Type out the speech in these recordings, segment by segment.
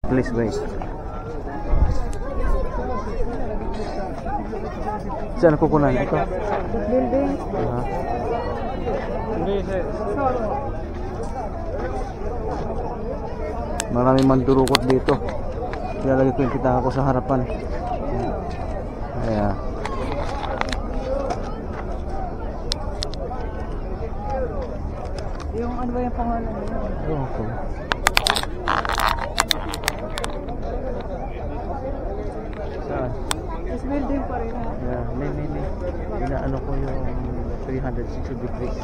Please wait. Saan kukunan ito? Building. Maraming mandurukot dito. Ilalagay ko yung pitaka ko sa harapan. Kaya Yung ano ba yung pangalan niya? okay. Saan? Yes, building pa rin. Yeah, may. Inaano ko yung 360 degrees.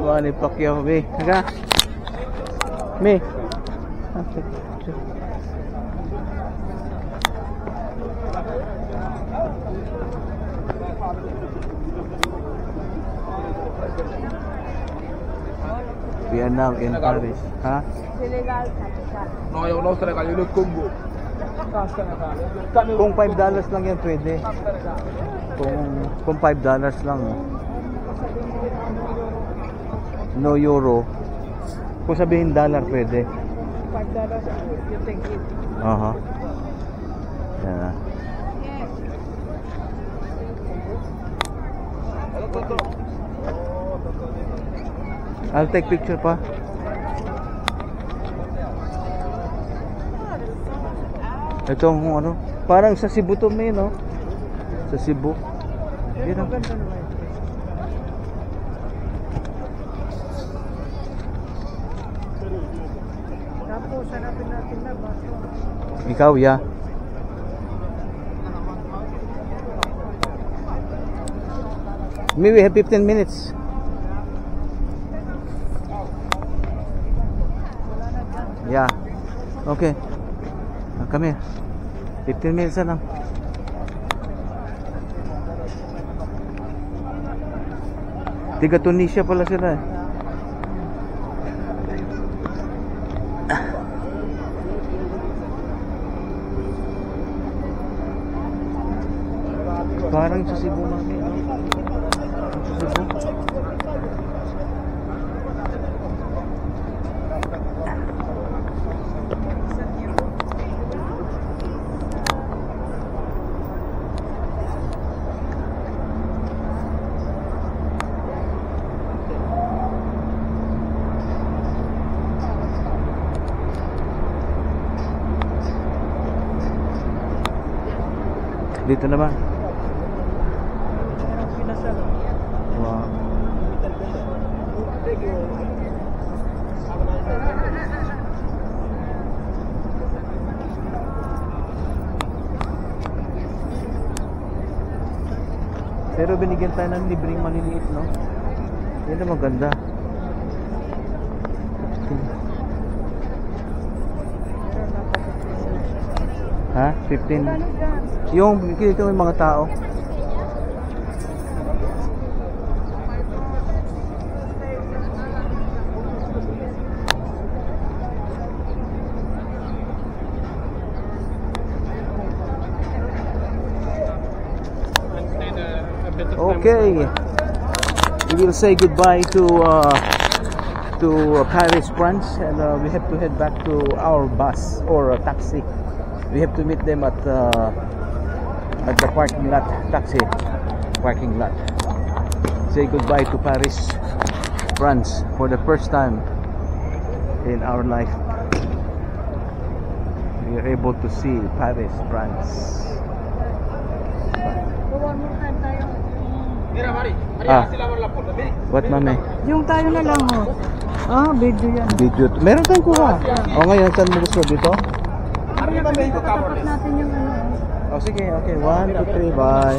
Manny Pacquiao, me. Haga. Me. We are now in Paris. Ha? Senegal, No, yo no Senegal, yo Congo. Kung $5 lang yan pwede. Kung $5 lang. No euro. Kung sabihin dollar pwede. $5 you take it. Aha. Yeah. I'll take picture pa. Itong ano, parang sa Cebu to may, no? Sa Cebu. Yan ang Ganda naman. Tapos hanapin natin na baso. Ikaw, ya. Maybe we have 15 minutes. Yeah. Okay. Come here. 15 minutes na lang. Tiga Tunisia pala sila eh. Parang sa Cebu mami, no? Sa Cebu. Dito na ba? Wow. Pero binigyan tayo ng libreng maliliit, no? Yan na maganda. Ha? 15? Yung dito may mga tao. Okay, we will say goodbye to Paris, France, and we have to head back to our bus or taxi. We have to meet them at the parking lot, taxi parking lot. Say goodbye to Paris, France, for the first time in our life. We are able to see Paris, France. What, mami? Yung tayo na lang, oh. Video yan. Video. Meron tayong kuha. Ngayon, saan mo gusto? Dito? Tapos natin yung ano. Sige, okay. 1, 2, 3, bye.